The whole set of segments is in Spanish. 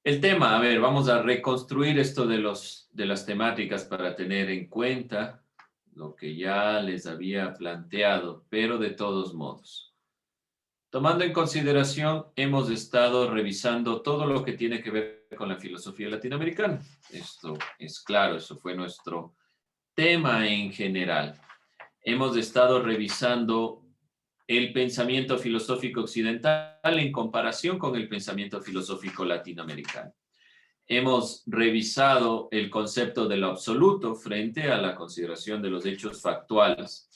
El tema, a ver, vamos a reconstruir esto de las temáticas para tener en cuenta lo que ya les había planteado, pero de todos modos. Tomando en consideración, hemos estado revisando todo lo que tiene que ver con la filosofía latinoamericana. Esto es claro, eso fue nuestro tema en general. Hemos estado revisando el pensamiento filosófico occidental en comparación con el pensamiento filosófico latinoamericano. Hemos revisado el concepto de lo absoluto frente a la consideración de los hechos factuales.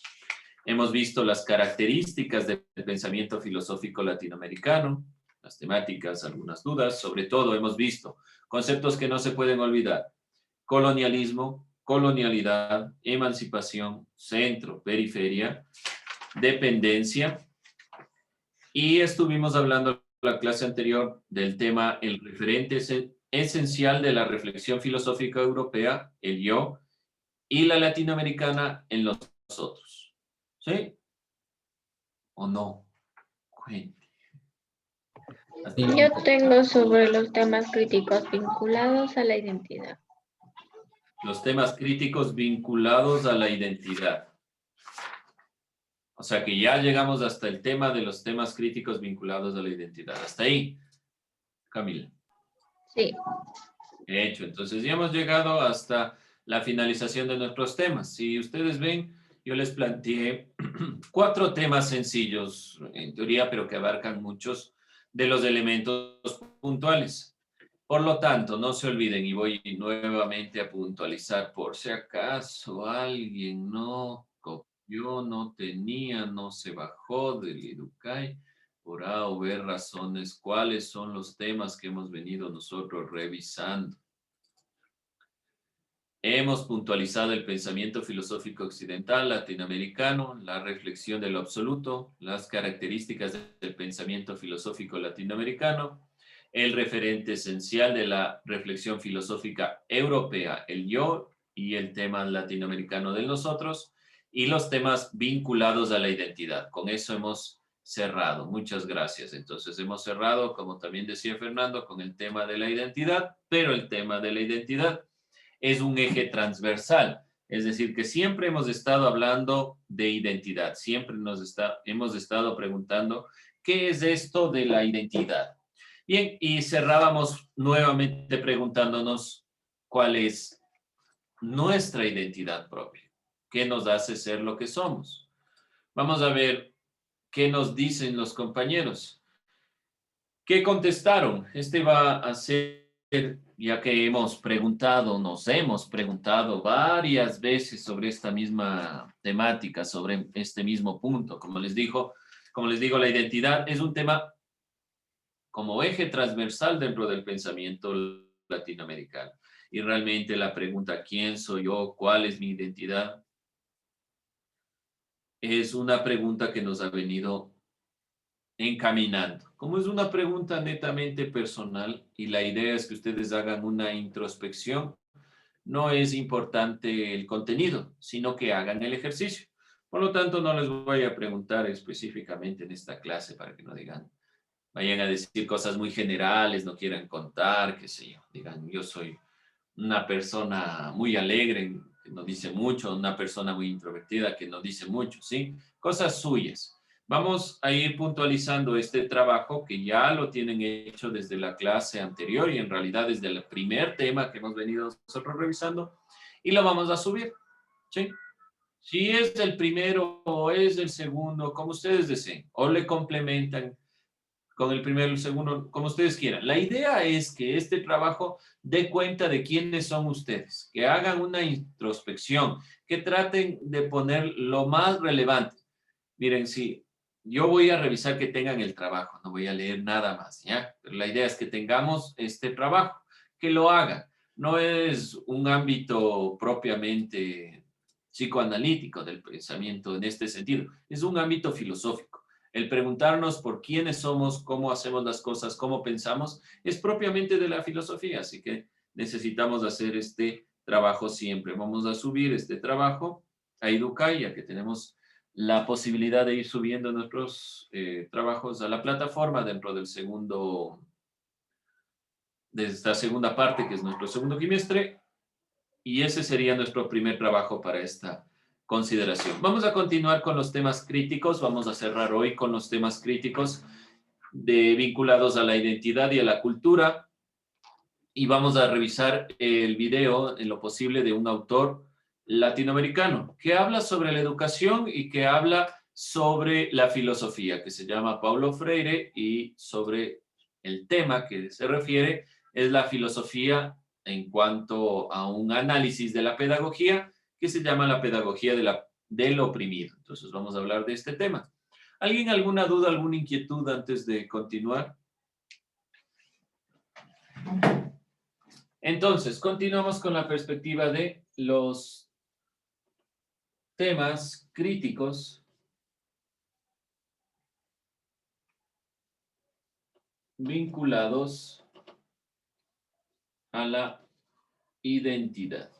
Hemos visto las características del pensamiento filosófico latinoamericano, las temáticas, algunas dudas. Sobre todo hemos visto conceptos que no se pueden olvidar: colonialismo, colonialidad, emancipación, centro, periferia, dependencia. Y estuvimos hablando en la clase anterior del tema el referente esencial de la reflexión filosófica europea, el yo, y la latinoamericana en los otros. ¿Sí? ¿O no? Cuente. Yo tengo sobre los temas críticos vinculados a la identidad. Los temas críticos vinculados a la identidad. O sea que ya llegamos hasta el tema de los temas críticos vinculados a la identidad. Hasta ahí, Camila. Sí. Hecho, entonces ya hemos llegado hasta la finalización de nuestros temas. Si ustedes ven, yo les planteé 4 temas sencillos, en teoría, pero que abarcan muchos de los elementos puntuales. Por lo tanto, no se olviden, y voy nuevamente a puntualizar por si acaso alguien no copió, no tenía, no se bajó del Educay, por A o B razones, cuáles son los temas que hemos venido nosotros revisando. Hemos puntualizado el pensamiento filosófico occidental latinoamericano, la reflexión de lo absoluto, las características del pensamiento filosófico latinoamericano, el referente esencial de la reflexión filosófica europea, el yo, y el tema latinoamericano del nosotros, y los temas vinculados a la identidad. Con eso hemos cerrado. Muchas gracias. Entonces hemos cerrado, como también decía Fernando, con el tema de la identidad, pero el tema de la identidad es un eje transversal. Es decir, que siempre hemos estado hablando de identidad, siempre hemos estado preguntando, ¿qué es esto de la identidad? Bien, y cerrábamos nuevamente preguntándonos cuál es nuestra identidad propia, qué nos hace ser lo que somos. Vamos a ver qué nos dicen los compañeros. ¿Qué contestaron? Este va a ser, ya que nos hemos preguntado varias veces sobre esta misma temática, sobre este mismo punto. Como les digo, la identidad es un tema como eje transversal dentro del pensamiento latinoamericano. Y realmente la pregunta, ¿quién soy yo? ¿Cuál es mi identidad? Es una pregunta que nos ha venido encaminando. Como es una pregunta netamente personal y la idea es que ustedes hagan una introspección, no es importante el contenido, sino que hagan el ejercicio. Por lo tanto, no les voy a preguntar específicamente en esta clase para que no vayan a decir cosas muy generales, no quieran contar, qué sé yo. Digan, yo soy una persona muy alegre, que no dice mucho, una persona muy introvertida, que no dice mucho, ¿sí? Cosas suyas. Vamos a ir puntualizando este trabajo que ya lo tienen hecho desde la clase anterior y en realidad desde el primer tema que hemos venido nosotros revisando y lo vamos a subir, ¿sí? Si es el primero o es el segundo, como ustedes deseen, o le complementan con el primero y el segundo, como ustedes quieran. La idea es que este trabajo dé cuenta de quiénes son ustedes, que hagan una introspección, que traten de poner lo más relevante. Miren, sí, yo voy a revisar que tengan el trabajo, no voy a leer nada más, ¿ya? Pero la idea es que tengamos este trabajo, que lo hagan. No es un ámbito propiamente psicoanalítico del pensamiento en este sentido, es un ámbito filosófico. El preguntarnos por quiénes somos, cómo hacemos las cosas, cómo pensamos, es propiamente de la filosofía, así que necesitamos hacer este trabajo siempre. Vamos a subir este trabajo a Educay, ya que tenemos la posibilidad de ir subiendo nuestros trabajos a la plataforma dentro del segundo de esta segunda parte, que es nuestro segundo trimestre, y ese sería nuestro primer trabajo para esta consideración. Vamos a continuar con los temas críticos, vamos a cerrar hoy con los temas críticos vinculados a la identidad y a la cultura, y vamos a revisar el video en lo posible de un autor latinoamericano que habla sobre la educación y que habla sobre la filosofía, que se llama Paulo Freire, y sobre el tema que se refiere es la filosofía en cuanto a un análisis de la pedagogía que se llama la pedagogía del oprimido. Entonces vamos a hablar de este tema. ¿Alguien alguna duda, alguna inquietud antes de continuar? Entonces, continuamos con la perspectiva de los temas críticos vinculados a la identidad.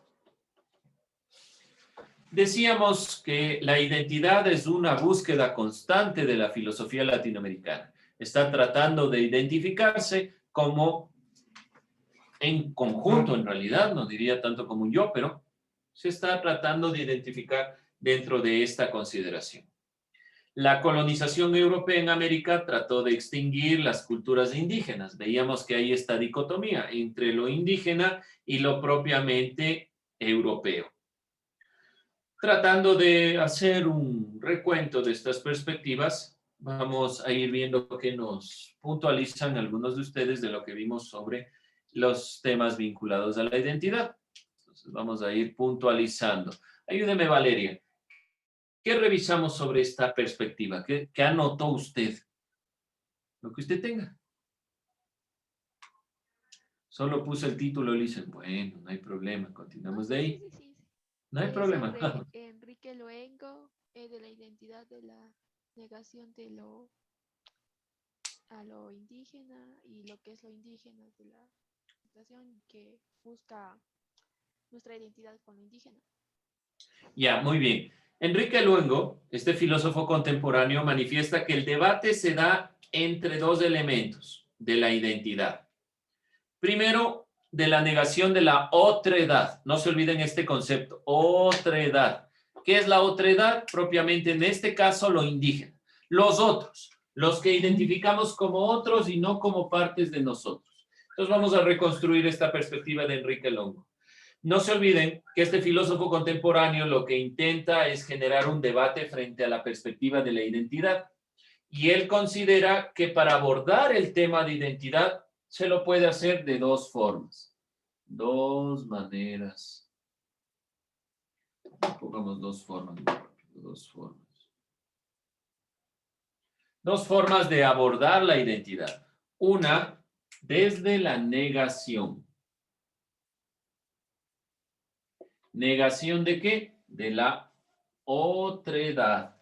Decíamos que la identidad es una búsqueda constante de la filosofía latinoamericana. Está tratando de identificarse como en conjunto, en realidad, no diría tanto como un yo, pero se está tratando de identificar dentro de esta consideración. La colonización europea en América trató de extinguir las culturas indígenas. Veíamos que hay esta dicotomía entre lo indígena y lo propiamente europeo. Tratando de hacer un recuento de estas perspectivas, vamos a ir viendo que nos puntualizan algunos de ustedes de lo que vimos sobre los temas vinculados a la identidad. Entonces vamos a ir puntualizando. Ayúdeme, Valeria. ¿Qué revisamos sobre esta perspectiva? ¿Qué anotó usted? Lo que usted tenga. Solo puse el título y dicen, bueno, no hay problema, continuamos de ahí. Sí. No hay problema. Sobre Enrique Luengo, de la identidad de la negación de a lo indígena y lo que es lo indígena de la situación que busca nuestra identidad con lo indígena. Ya, muy bien. Enrique Luengo, este filósofo contemporáneo, manifiesta que el debate se da entre dos elementos de la identidad. Primero, de la negación de la otredad. No se olviden este concepto, otredad. ¿Qué es la otredad? Propiamente en este caso lo indígena. Los otros, los que identificamos como otros y no como partes de nosotros. Entonces vamos a reconstruir esta perspectiva de Enrique Luengo. No se olviden que este filósofo contemporáneo lo que intenta es generar un debate frente a la perspectiva de la identidad. Y él considera que para abordar el tema de identidad se lo puede hacer de dos formas. Dos maneras. Pongamos dos formas. Dos formas de abordar la identidad. Una, desde la negación. ¿Negación de qué? De la otredad,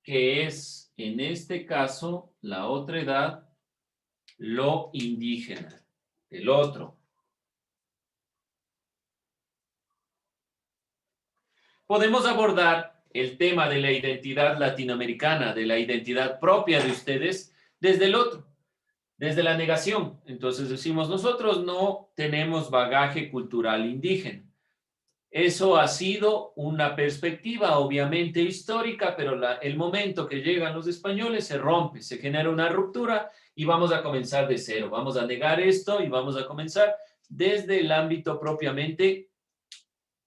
que es, en este caso, la otredad, lo indígena, el otro. Podemos abordar el tema de la identidad latinoamericana, de la identidad propia de ustedes, desde el otro, desde la negación. Entonces decimos, nosotros no tenemos bagaje cultural indígena. Eso ha sido una perspectiva obviamente histórica, pero el momento que llegan los españoles se rompe, se genera una ruptura y vamos a comenzar de cero. Vamos a negar esto y vamos a comenzar desde el ámbito propiamente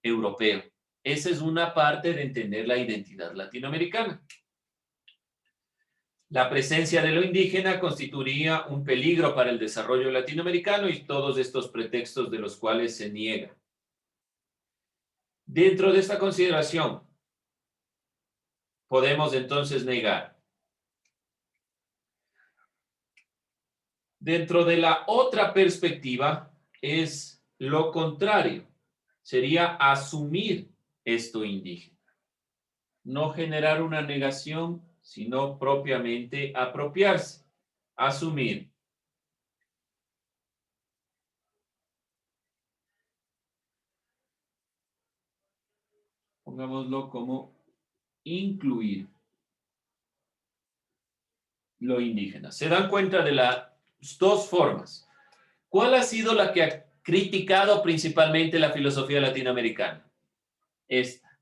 europeo. Esa es una parte de entender la identidad latinoamericana. La presencia de lo indígena constituiría un peligro para el desarrollo latinoamericano y todos estos pretextos de los cuales se niega. Dentro de esta consideración, podemos entonces negar. Dentro de la otra perspectiva es lo contrario. Sería asumir esto indígena. No generar una negación, sino propiamente apropiarse, asumir. Pongámoslo como incluir lo indígena. Se dan cuenta de las dos formas. ¿Cuál ha sido la que ha criticado principalmente la filosofía latinoamericana? Esta.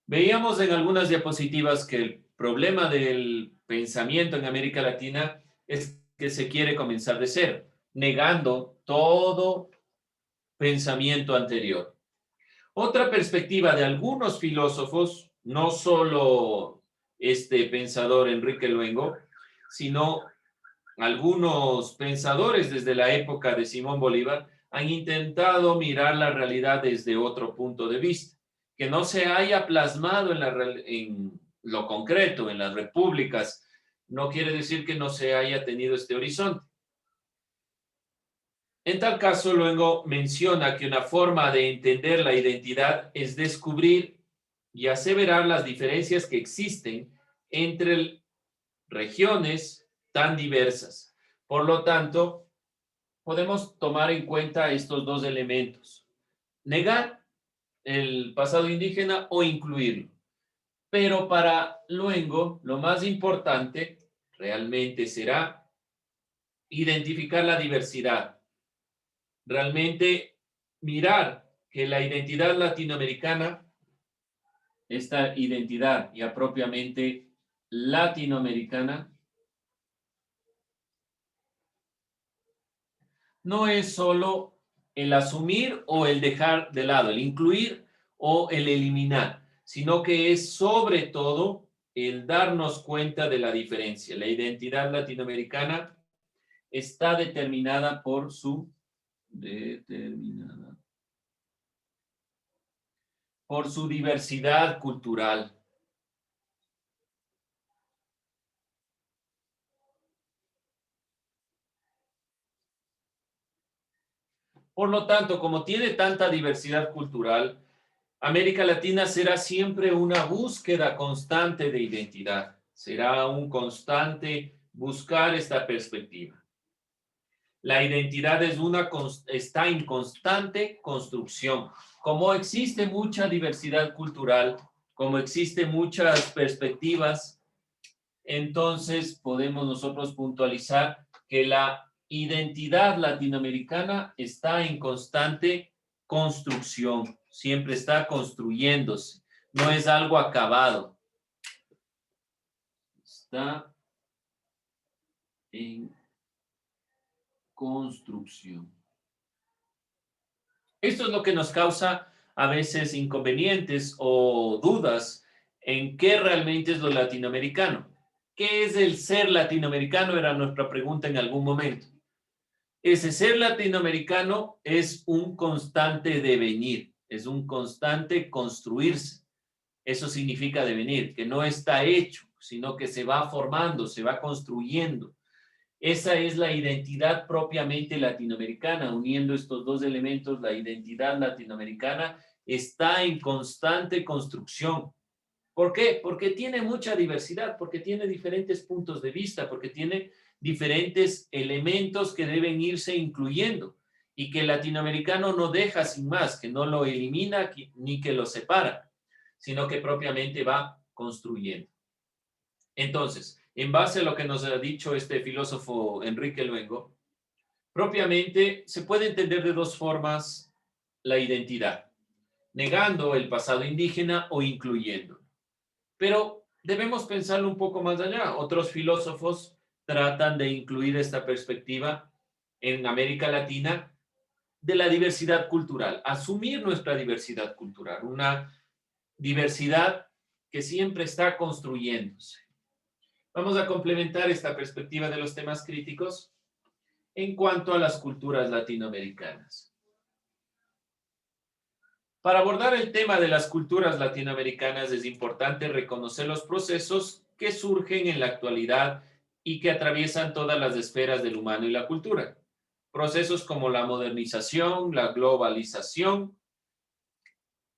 Veíamos en algunas diapositivas que el problema del pensamiento en América Latina es que se quiere comenzar de cero, negando todo pensamiento anterior. Otra perspectiva de algunos filósofos, no solo este pensador Enrique Luengo, sino algunos pensadores desde la época de Simón Bolívar, han intentado mirar la realidad desde otro punto de vista, que no se haya plasmado en lo concreto, en las repúblicas, no quiere decir que no se haya tenido este horizonte. En tal caso, luego menciona que una forma de entender la identidad es descubrir y aseverar las diferencias que existen entre regiones tan diversas. Por lo tanto, podemos tomar en cuenta estos dos elementos: negar el pasado indígena o incluirlo. Pero para Luengo, lo más importante realmente será identificar la diversidad. Realmente mirar que la identidad latinoamericana, esta identidad ya propiamente latinoamericana, no es solo el asumir o el dejar de lado, el incluir o el eliminar, sino que es sobre todo el darnos cuenta de la diferencia. La identidad latinoamericana está determinada por su diversidad cultural. Por lo tanto, como tiene tanta diversidad cultural, América Latina será siempre una búsqueda constante de identidad. Será un constante buscar esta perspectiva. La identidad está en constante construcción. Como existe mucha diversidad cultural, como existen muchas perspectivas, entonces podemos nosotros puntualizar que la identidad latinoamericana está en constante construcción, siempre está construyéndose, no es algo acabado. Está en construcción. Esto es lo que nos causa a veces inconvenientes o dudas en qué realmente es lo latinoamericano. ¿Qué es el ser latinoamericano? Era nuestra pregunta en algún momento. Ese ser latinoamericano es un constante devenir, es un constante construirse. Eso significa devenir, que no está hecho, sino que se va formando, se va construyendo. Esa es la identidad propiamente latinoamericana. Uniendo estos dos elementos, la identidad latinoamericana está en constante construcción. ¿Por qué? Porque tiene mucha diversidad, porque tiene diferentes puntos de vista, porque tiene diferentes elementos que deben irse incluyendo y que el latinoamericano no deja sin más, que no lo elimina ni que lo separa, sino que propiamente va construyendo. Entonces, en base a lo que nos ha dicho este filósofo Enrique Luengo, propiamente se puede entender de dos formas la identidad: negando el pasado indígena o incluyendo. Pero debemos pensarlo un poco más allá. Otros filósofos tratan de incluir esta perspectiva en América Latina de la diversidad cultural, asumir nuestra diversidad cultural, una diversidad que siempre está construyéndose. Vamos a complementar esta perspectiva de los temas críticos en cuanto a las culturas latinoamericanas. Para abordar el tema de las culturas latinoamericanas es importante reconocer los procesos que surgen en la actualidad y que atraviesan todas las esferas del humano y la cultura. Procesos como la modernización, la globalización,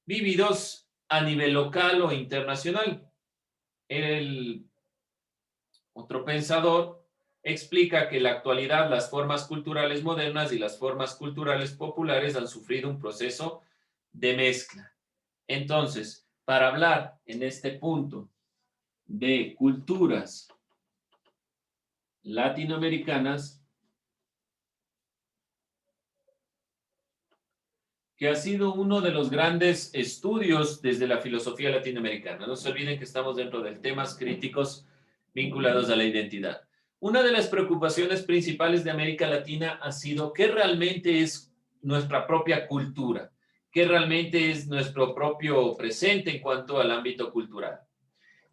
vividos a nivel local o internacional. El otro pensador explica que en la actualidad las formas culturales modernas y las formas culturales populares han sufrido un proceso de mezcla. Entonces, para hablar en este punto de culturas latinoamericanas, que ha sido uno de los grandes estudios desde la filosofía latinoamericana. No se olviden que estamos dentro de temas críticos vinculados a la identidad. Una de las preocupaciones principales de América Latina ha sido qué realmente es nuestra propia cultura, qué realmente es nuestro propio presente en cuanto al ámbito cultural.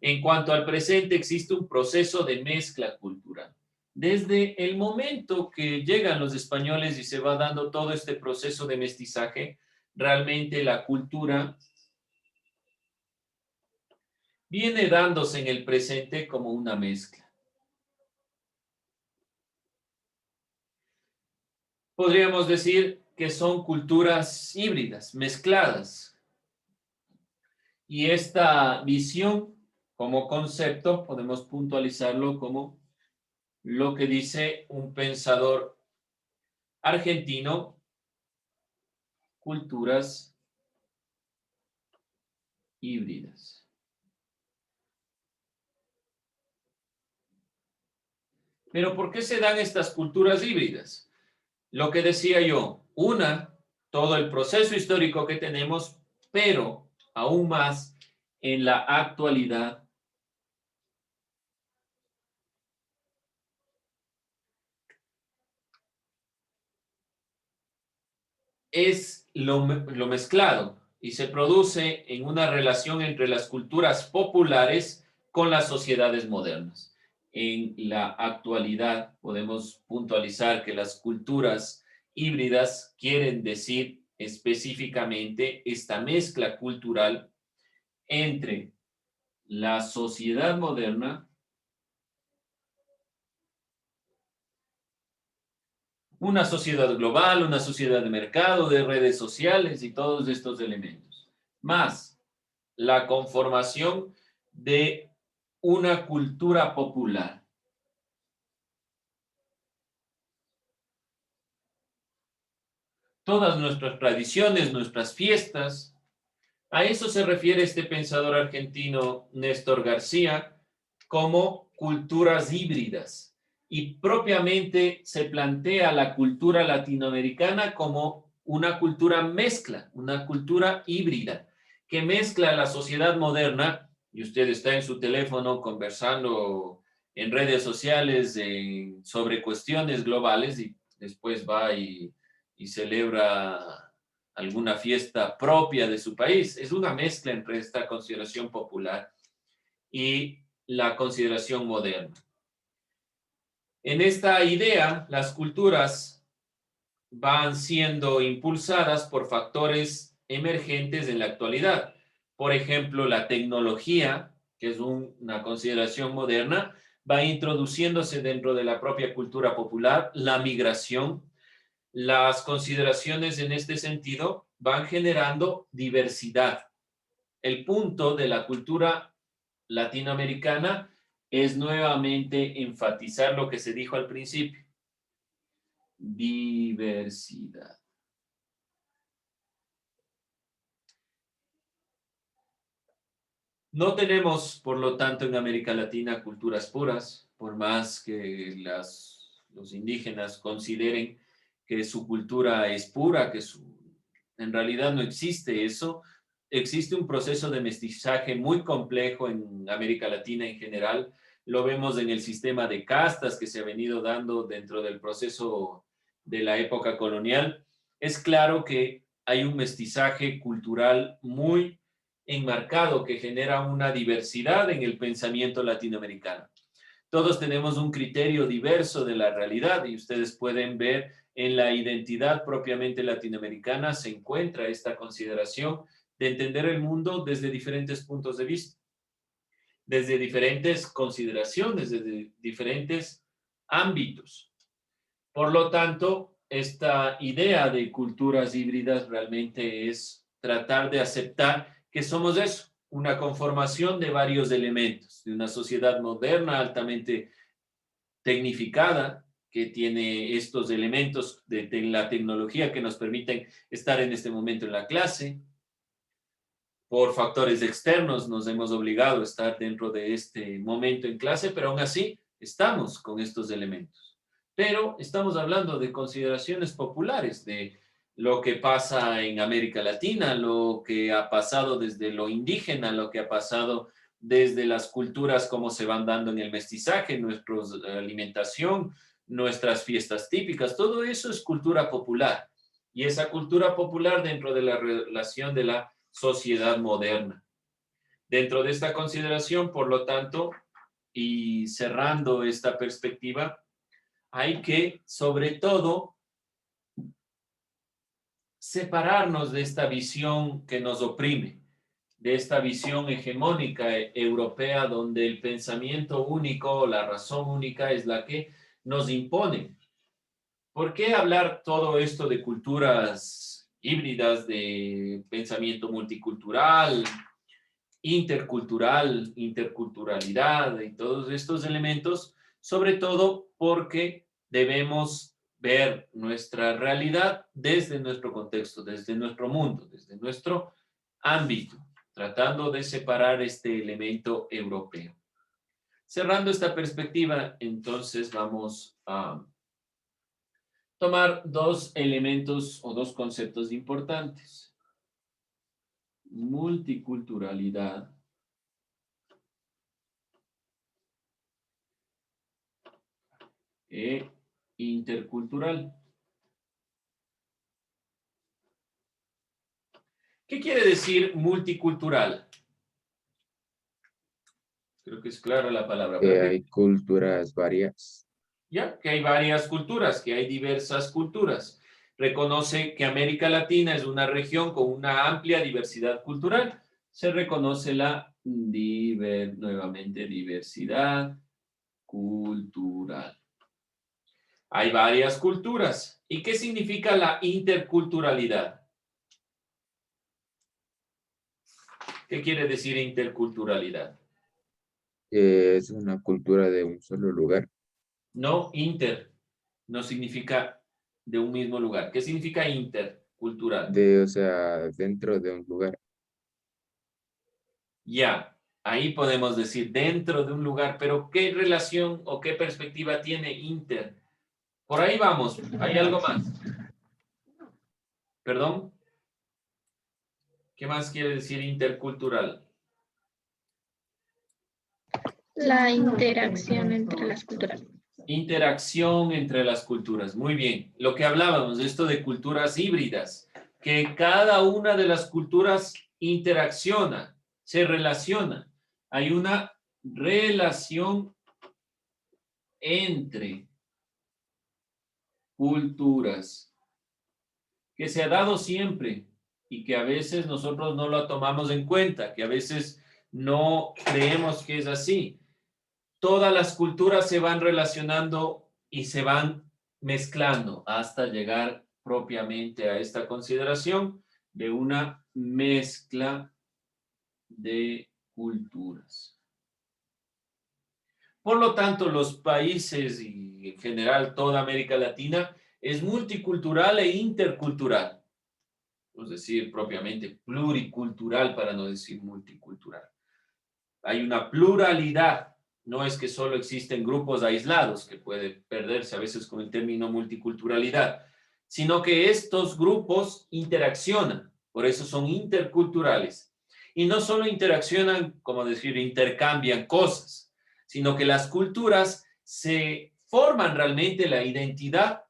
En cuanto al presente, existe un proceso de mezcla cultural. Desde el momento que llegan los españoles y se va dando todo este proceso de mestizaje, realmente la cultura viene dándose en el presente como una mezcla. Podríamos decir que son culturas híbridas, mezcladas. Y esta visión como concepto podemos puntualizarlo como lo que dice un pensador argentino: culturas híbridas. Pero ¿por qué se dan estas culturas híbridas? Lo que decía yo, todo el proceso histórico que tenemos, pero aún más en la actualidad, es lo mezclado y se produce en una relación entre las culturas populares con las sociedades modernas. En la actualidad podemos puntualizar que las culturas híbridas quieren decir específicamente esta mezcla cultural entre la sociedad moderna, una sociedad global, una sociedad de mercado, de redes sociales y todos estos elementos, más la conformación de una cultura popular. Todas nuestras tradiciones, nuestras fiestas, a eso se refiere este pensador argentino Néstor García como culturas híbridas. Y propiamente se plantea la cultura latinoamericana como una cultura mezcla, una cultura híbrida, que mezcla la sociedad moderna, y usted está en su teléfono conversando en redes sociales sobre cuestiones globales y después va y celebra alguna fiesta propia de su país. Es una mezcla entre esta consideración popular y la consideración moderna. En esta idea, las culturas van siendo impulsadas por factores emergentes en la actualidad. Por ejemplo, la tecnología, que es una consideración moderna, va introduciéndose dentro de la propia cultura popular. La migración, las consideraciones en este sentido van generando diversidad. El punto de la cultura latinoamericana es nuevamente enfatizar lo que se dijo al principio: diversidad. No tenemos, por lo tanto, en América Latina culturas puras, por más que los indígenas consideren que su cultura es pura, en realidad no existe eso. Existe un proceso de mestizaje muy complejo en América Latina en general. Lo vemos en el sistema de castas que se ha venido dando dentro del proceso de la época colonial. Es claro que hay un mestizaje cultural muy enmarcado que genera una diversidad en el pensamiento latinoamericano. Todos tenemos un criterio diverso de la realidad y ustedes pueden ver en la identidad propiamente latinoamericana se encuentra esta consideración de entender el mundo desde diferentes puntos de vista, desde diferentes consideraciones, desde diferentes ámbitos. Por lo tanto, esta idea de culturas híbridas realmente es tratar de aceptar que somos eso, una conformación de varios elementos, de una sociedad moderna altamente tecnificada, que tiene estos elementos de la tecnología que nos permiten estar en este momento en la clase. Por factores externos nos hemos obligado a estar dentro de este momento en clase, pero aún así estamos con estos elementos. Pero estamos hablando de consideraciones populares, de lo que pasa en América Latina, lo que ha pasado desde lo indígena, lo que ha pasado desde las culturas, cómo se van dando en el mestizaje, nuestra alimentación, nuestras fiestas típicas, todo eso es cultura popular. Y esa cultura popular dentro de la relación de la sociedad moderna. Dentro de esta consideración, por lo tanto, y cerrando esta perspectiva, hay que, sobre todo, separarnos de esta visión que nos oprime, de esta visión hegemónica europea donde el pensamiento único, la razón única es la que nos impone. ¿Por qué hablar todo esto de culturas híbridas, de pensamiento multicultural, intercultural, interculturalidad y todos estos elementos? Sobre todo porque debemos ver nuestra realidad desde nuestro contexto, desde nuestro mundo, desde nuestro ámbito, tratando de separar este elemento europeo. Cerrando esta perspectiva, entonces vamos a tomar dos elementos o dos conceptos importantes. Multiculturalidad e intercultural. ¿Qué quiere decir multicultural? Creo que es clara la palabra. Que hay culturas varias. Ya, que hay varias culturas, que hay diversas culturas. Reconoce que América Latina es una región con una amplia diversidad cultural. Se reconoce la nuevamente diversidad cultural. Hay varias culturas. ¿Y qué significa la interculturalidad? ¿Qué quiere decir interculturalidad? Que es una cultura de un solo lugar. No, inter. No significa de un mismo lugar. ¿Qué significa intercultural? O sea, dentro de un lugar. Ya, ahí podemos decir dentro de un lugar, pero ¿qué relación o qué perspectiva tiene inter? Por ahí vamos. ¿Hay algo más? ¿Perdón? ¿Qué más quiere decir intercultural? La interacción entre las culturas. Interacción entre las culturas. Muy bien. Lo que hablábamos, esto de culturas híbridas, que cada una de las culturas interacciona, se relaciona. Hay una relación entre culturas que se ha dado siempre y que a veces nosotros no lo tomamos en cuenta, que a veces no creemos que es así. Todas las culturas se van relacionando y se van mezclando hasta llegar propiamente a esta consideración de una mezcla de culturas. Por lo tanto, los países y en general toda América Latina es multicultural e intercultural, es decir, propiamente pluricultural para no decir multicultural. Hay una pluralidad, no es que solo existen grupos aislados, que puede perderse a veces con el término multiculturalidad, sino que estos grupos interaccionan, por eso son interculturales. Y no solo interaccionan, como decir, intercambian cosas, sino que las culturas se forman realmente la identidad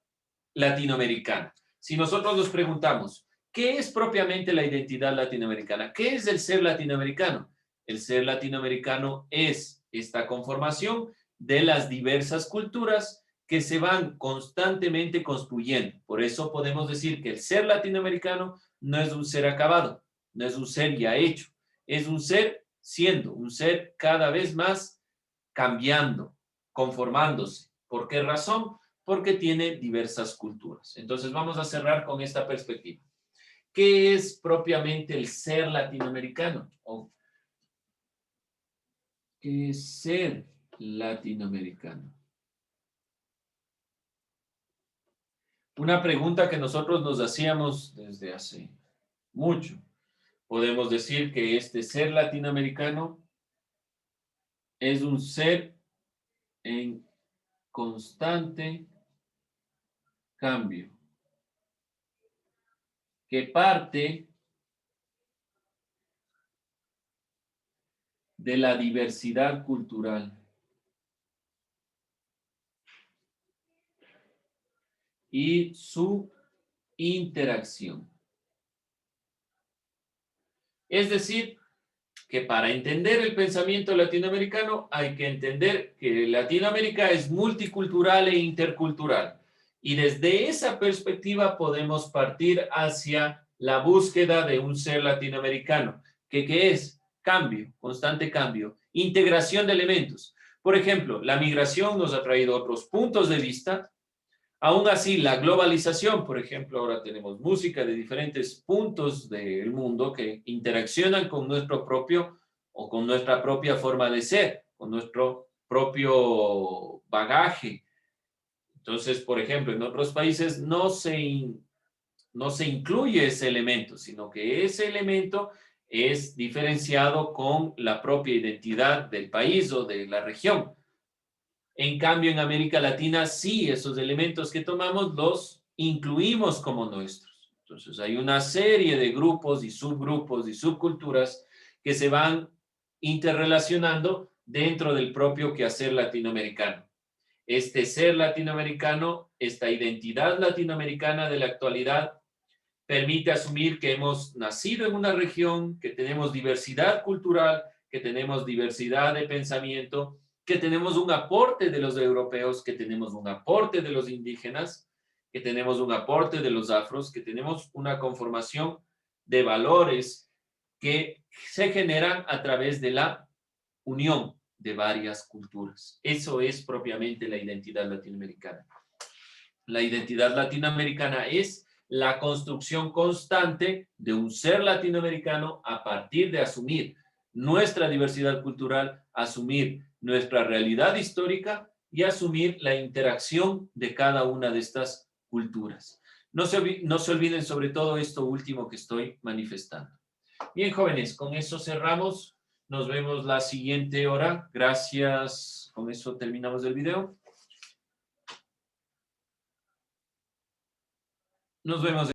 latinoamericana. Si nosotros nos preguntamos, ¿qué es propiamente la identidad latinoamericana? ¿Qué es el ser latinoamericano? El ser latinoamericano es esta conformación de las diversas culturas que se van constantemente construyendo. Por eso podemos decir que el ser latinoamericano no es un ser acabado, no es un ser ya hecho, es un ser siendo, un ser cada vez más cambiando, conformándose. ¿Por qué razón? Porque tiene diversas culturas. Entonces vamos a cerrar con esta perspectiva. ¿Qué es propiamente el ser latinoamericano? ¿O qué es ser latinoamericano? Una pregunta que nosotros nos hacíamos desde hace mucho. Podemos decir que este ser latinoamericano es un ser en constante cambio. que parte de la diversidad cultural y su interacción. Es decir, que para entender el pensamiento latinoamericano hay que entender que Latinoamérica es multicultural e intercultural. Y desde esa perspectiva podemos partir hacia la búsqueda de un ser latinoamericano. ¿Qué es? Cambio, constante cambio, integración de elementos. Por ejemplo, la migración nos ha traído otros puntos de vista. Aún así, la globalización, por ejemplo, ahora tenemos música de diferentes puntos del mundo que interaccionan con nuestro propio o con nuestra propia forma de ser, con nuestro propio bagaje. Entonces, por ejemplo, en otros países no se incluye ese elemento, sino que ese elemento es diferenciado con la propia identidad del país o de la región. En cambio, en América Latina, sí, esos elementos que tomamos los incluimos como nuestros. Entonces, hay una serie de grupos y subculturas que se van interrelacionando dentro del propio quehacer latinoamericano. Este ser latinoamericano, esta identidad latinoamericana de la actualidad, permite asumir que hemos nacido en una región, que tenemos diversidad cultural, que tenemos diversidad de pensamiento, que tenemos un aporte de los europeos, que tenemos un aporte de los indígenas, que tenemos un aporte de los afros, que tenemos una conformación de valores que se generan a través de la unión de varias culturas. Eso es propiamente la identidad latinoamericana. La identidad latinoamericana es la construcción constante de un ser latinoamericano a partir de asumir nuestra diversidad cultural, asumir nuestra realidad histórica y asumir la interacción de cada una de estas culturas. No se olviden sobre todo esto último que estoy manifestando. Bien, jóvenes, con eso cerramos. Nos vemos la siguiente hora. Gracias. Con eso terminamos el video. Nos vemos.